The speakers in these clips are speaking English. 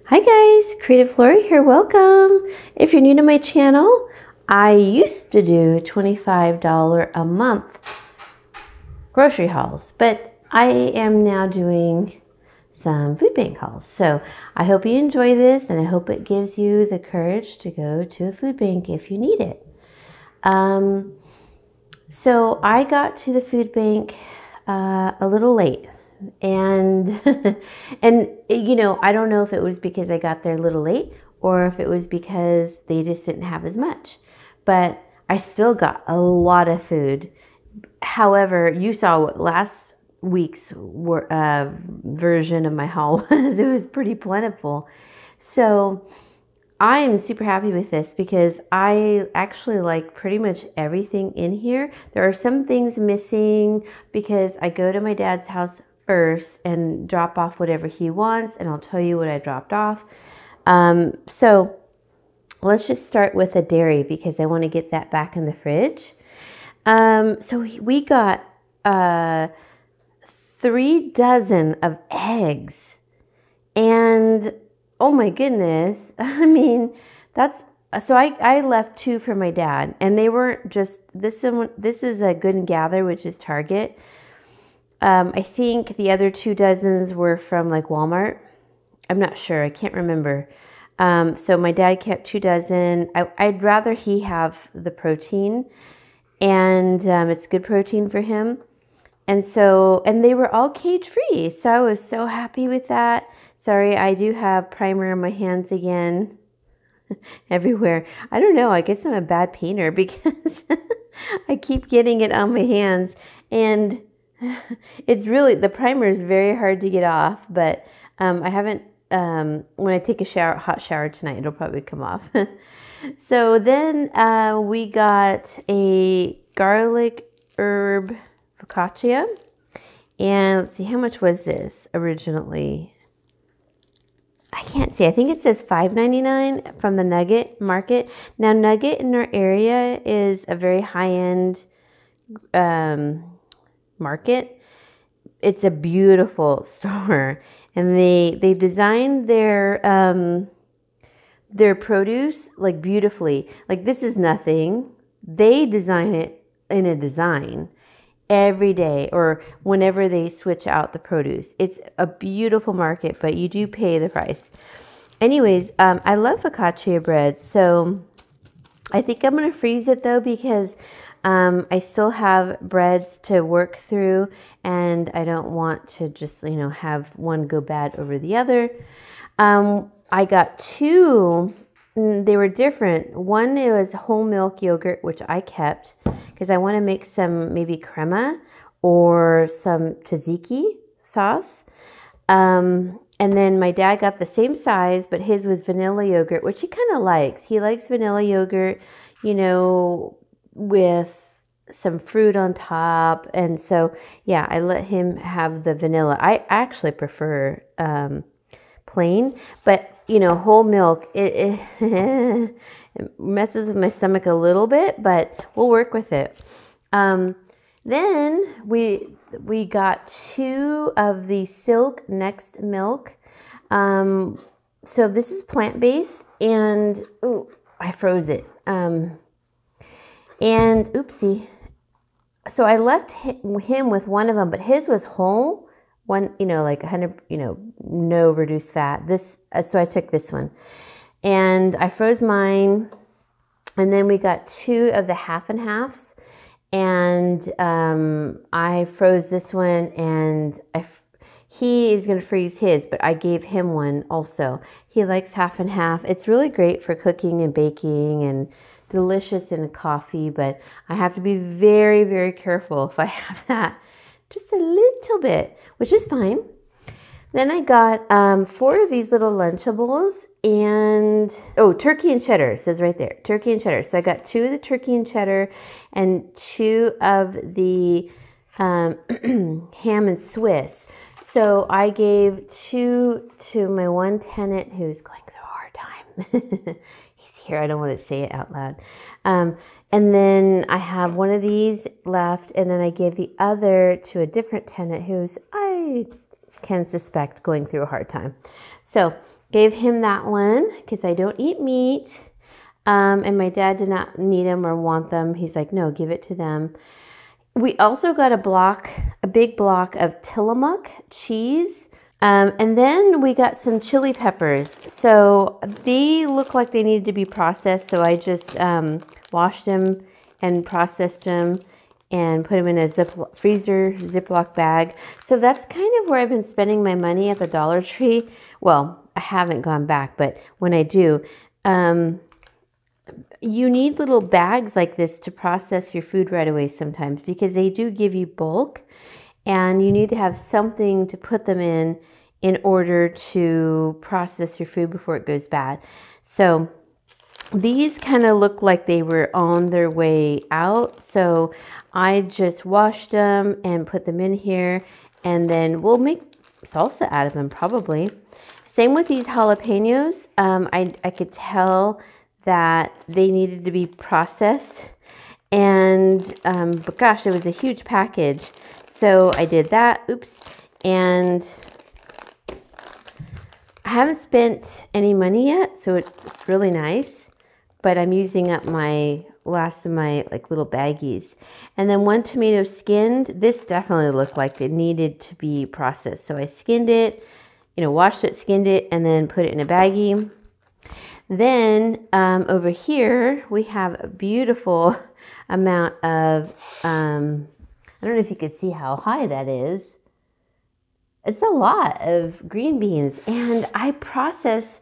Hi guys, Creative Lauri here, welcome. If you're new to my channel, I used to do $25 a month grocery hauls, but I am now doing some food bank hauls. So I hope you enjoy this and I hope it gives you the courage to go to a food bank if you need it. So I got to the food bank a little late. And you know, I don't know if it was because I got there a little late or if it was because they just didn't have as much, but I still got a lot of food. However, you saw what last week's version of my haul was. It was pretty plentiful. So I am super happy with this because I actually like pretty much everything in here. There are some things missing because I go to my dad's house first and drop off whatever he wants, and I'll tell you what I dropped off. So let's just start with the dairy because I want to get that back in the fridge. So we got 3 dozen of eggs, and oh my goodness, I mean, that's, so I left 2 for my dad, and they weren't just, this is a Good and Gather, which is Target. I think the other 2 dozens were from like Walmart. I'm not sure, I can't remember. So my dad kept 2 dozen. I'd rather he have the protein, and it's good protein for him. And so, and they were all cage free, so I was so happy with that. Sorry, I do have primer on my hands again everywhere. I don't know, I guess I'm a bad painter because I keep getting it on my hands, and it's really, the primer is very hard to get off, but I haven't, when I take a hot shower tonight, it'll probably come off. So then we got a garlic herb focaccia, and let's see, how much was this originally? I can't see. I think it says $5.99 from the Nugget Market. Now, Nugget in our area is a very high-end market. It's a beautiful store, and they designed their produce like beautifully. Like, this is nothing. They design it in a design every day or whenever they switch out the produce. It's a beautiful market, but you do pay the price. Anyways, I love focaccia bread, so I think I'm going to freeze it though because I still have breads to work through, and I don't want to just, you know, have one go bad over the other. I got 2. They were different. One, it was whole milk yogurt, which I kept because I want to make some maybe crema or some tzatziki sauce. And then my dad got the same size, but his was vanilla yogurt, which he kind of likes. He likes vanilla yogurt, you know, with some fruit on top. And so, yeah, I let him have the vanilla. I actually prefer plain, but you know, whole milk, it messes with my stomach a little bit, but we'll work with it. Then we got 2 of the Silk Next milk. So this is plant-based, and ooh, I froze it. And oopsie. So I left him with one of them, but his was whole. One, you know, like 100, you know, no reduced fat. This, so I took this one, and I froze mine. And then we got 2 of the half and halves, and I froze this one, and he is going to freeze his, but I gave him one also. He likes half and half. It's really great for cooking and baking and delicious in a coffee, but I have to be very, very careful if I have that. Just a little bit, which is fine. Then I got 4 of these little Lunchables, and oh, turkey and cheddar, it says right there, turkey and cheddar. So I got 2 of the turkey and cheddar and 2 of the ham and Swiss. So I gave 2 to my one tenant who's going through a hard time. He's here, I don't want to say it out loud. And then I have one of these left, and then I gave the other to a different tenant who's, I can suspect, going through a hard time. So Gave him that one because I don't eat meat. And my dad did not need them or want them. He's like, no, give it to them. We also got a big block of Tillamook cheese. And then we got some chili peppers. So they look like they needed to be processed. So I just washed them and processed them and put them in a freezer Ziploc bag. So that's kind of where I've been spending my money at the Dollar Tree. Well, I haven't gone back, but when I do, you need little bags like this to process your food right away sometimes because they do give you bulk and you need to have something to put them in order to process your food before it goes bad. So these kind of look like they were on their way out. So I just washed them and put them in here and then we'll make salsa out of them probably. Same with these jalapenos. I could tell that they needed to be processed and but gosh, it was a huge package. So I did that. Oops. And I haven't spent any money yet, so it's really nice. But I'm using up my last of my like little baggies. And then one tomato skinned. This definitely looked like it needed to be processed. So I skinned it, washed it, skinned it, and then put it in a baggie. Then over here we have a beautiful amount of, I don't know if you could see how high that is. It's a lot of green beans and I processed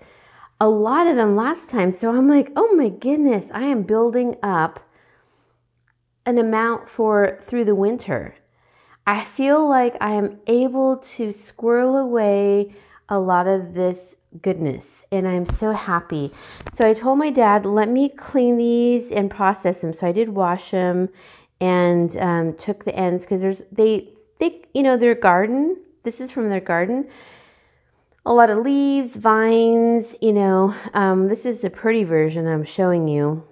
a lot of them last time. So I'm like, oh my goodness, I am building up an amount for through the winter. I feel like I am able to squirrel away a lot of this goodness and I'm so happy. So I told my dad, let me clean these and process them. So I did wash them and took the ends because they their garden. This is from their garden. A lot of leaves, vines, this is a pretty version I'm showing you.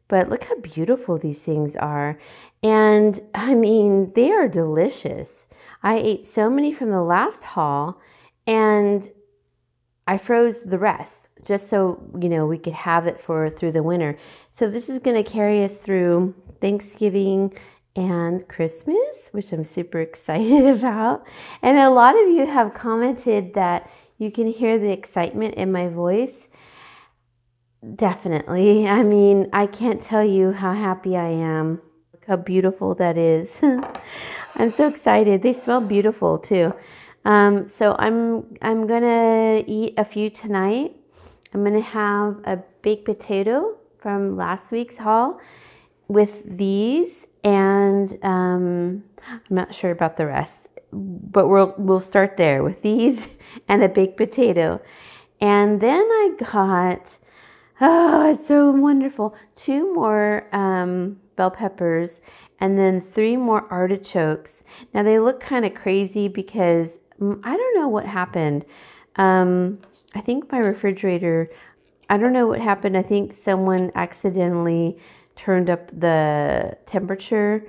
But look how beautiful these things are. And I mean, they are delicious. I ate so many from the last haul and I froze the rest just so, we could have it through the winter. So this is going to carry us through Thanksgiving and Christmas, which I'm super excited about. And a lot of you have commented that you can hear the excitement in my voice. Definitely. I mean, I can't tell you how happy I am. Look how beautiful that is. I'm so excited. They smell beautiful too. So I'm gonna eat a few tonight. I'm gonna have a baked potato from last week's haul with these, and I'm not sure about the rest, but we'll start there with these and a baked potato. And then I got, oh, it's so wonderful, 2 more bell peppers and then 3 more artichokes. Now they look kind of crazy because I don't know what happened. I think my refrigerator, I don't know what happened. I think someone accidentally turned up the temperature,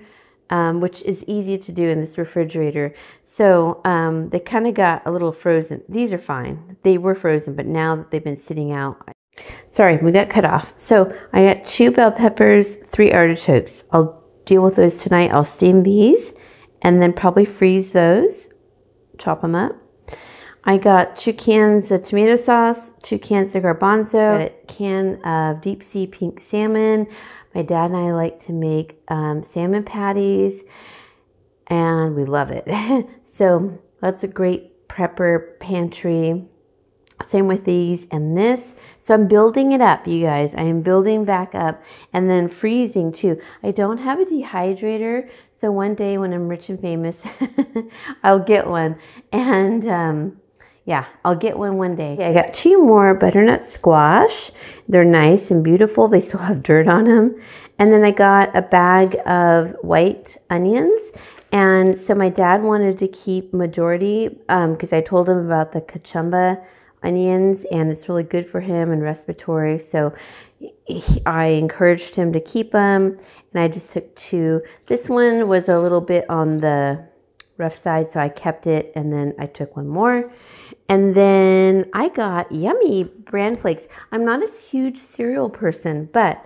which is easy to do in this refrigerator. So they kind of got a little frozen. These are fine. They were frozen, but now that they've been sitting out. Sorry, we got cut off. So I got 2 bell peppers, 3 artichokes. I'll deal with those tonight. I'll steam these and then probably freeze those, chop them up. I got 2 cans of tomato sauce, 2 cans of garbanzo, a can of deep sea pink salmon. My dad and I like to make salmon patties and we love it. So that's a great prepper pantry. Same with these and this. So I'm building it up, you guys. I am building back up and then freezing too. I don't have a dehydrator. So one day when I'm rich and famous, I'll get one. And yeah, I'll get one day. I got 2 more butternut squash. They're nice and beautiful. They still have dirt on them. And then I got a bag of white onions. And so my dad wanted to keep majority because I told him about the kachumba onions and it's really good for him and respiratory. So I encouraged him to keep them and I just took 2. This one was a little bit on the rough side, so I kept it and then I took 1 more. And then I got yummy bran flakes. I'm not a huge cereal person, but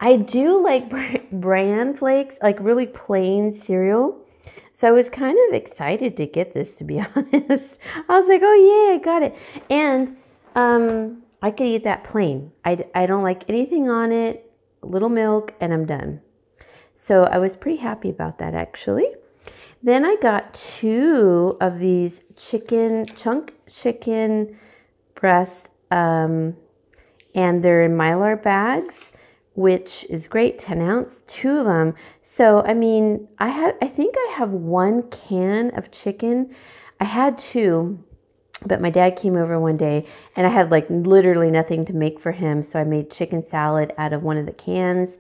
I do like bran flakes, like really plain cereal. So I was kind of excited to get this, to be honest. I was like, oh yeah, I got it. And I could eat that plain. I don't like anything on it, a little milk, and I'm done. So I was pretty happy about that, actually. Then I got 2 of these chunk chicken breast, and they're in Mylar bags, which is great, 10 ounce, 2 of them. So, I mean, I think I have 1 can of chicken. I had 2, but my dad came over one day and I had like literally nothing to make for him. So I made chicken salad out of one of the cans.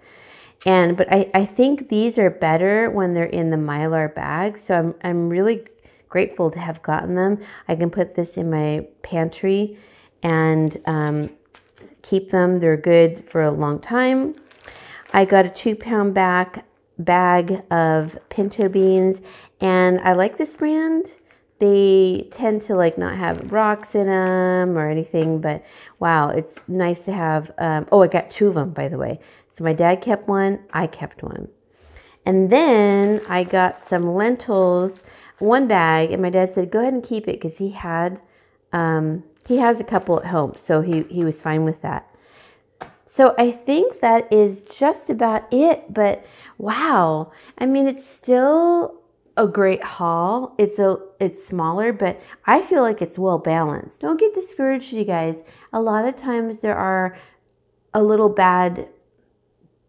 But I think these are better when they're in the Mylar bag. So I'm really grateful to have gotten them. I can put this in my pantry and keep them. They're good for a long time. I got a 2-pound bag of pinto beans, and I like this brand. They tend to like not have rocks in them or anything, but wow, it's nice to have. Oh, I got 2 of them, by the way. So my dad kept one, I kept one. And then I got some lentils, 1 bag, and my dad said, go ahead and keep it, because he has a couple at home, so he was fine with that. So I think that is just about it, but wow. I mean, it's still a great haul. It's smaller, but I feel like it's well balanced. Don't get discouraged, you guys. A lot of times there are a little bad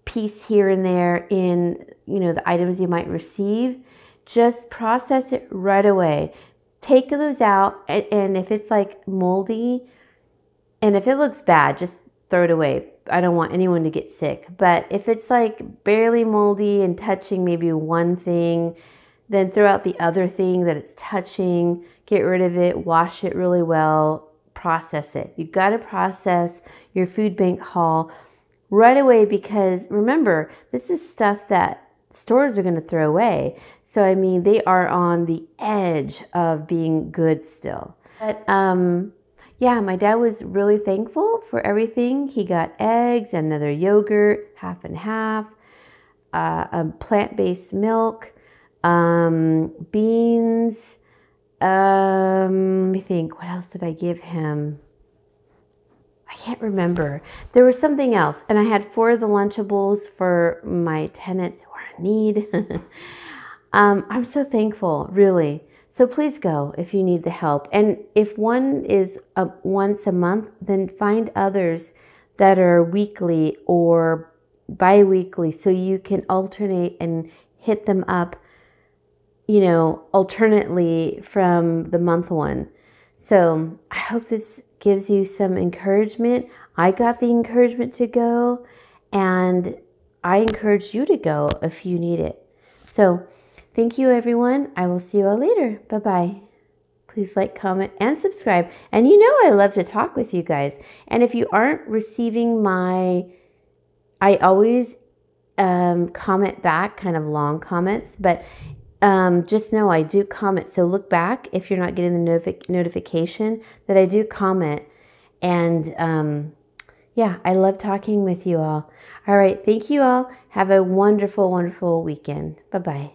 piece here and there in, the items you might receive. Just process it right away. Take those out, and if it's like moldy, and if it looks bad, just throw it away. I don't want anyone to get sick. But if it's like barely moldy and touching maybe one thing, then throw out the other thing that it's touching, get rid of it, wash it really well, process it. You've got to process your food bank haul right away, because remember, this is stuff that stores are going to throw away. So, I mean, they are on the edge of being good still. But, yeah, my dad was really thankful for everything. He got eggs, another yogurt, half and half, a plant-based milk, beans. Let me think, what else did I give him? I can't remember. There was something else. And I had 4 of the Lunchables for my tenants who are in need. I'm so thankful, really. So please go if you need the help. And if one is once a month, then find others that are weekly or bi-weekly, so you can alternate and hit them up, alternately from the month one. So I hope this gives you some encouragement. I got the encouragement to go, and I encourage you to go if you need it. So thank you, everyone. I will see you all later. Bye-bye. Please like, comment, and subscribe. And I love to talk with you guys. And if you aren't receiving I always comment back, kind of long comments, but just know I do comment. So look back if you're not getting the notification that I do comment. And yeah, I love talking with you all. All right. Thank you all. Have a wonderful, wonderful weekend. Bye-bye.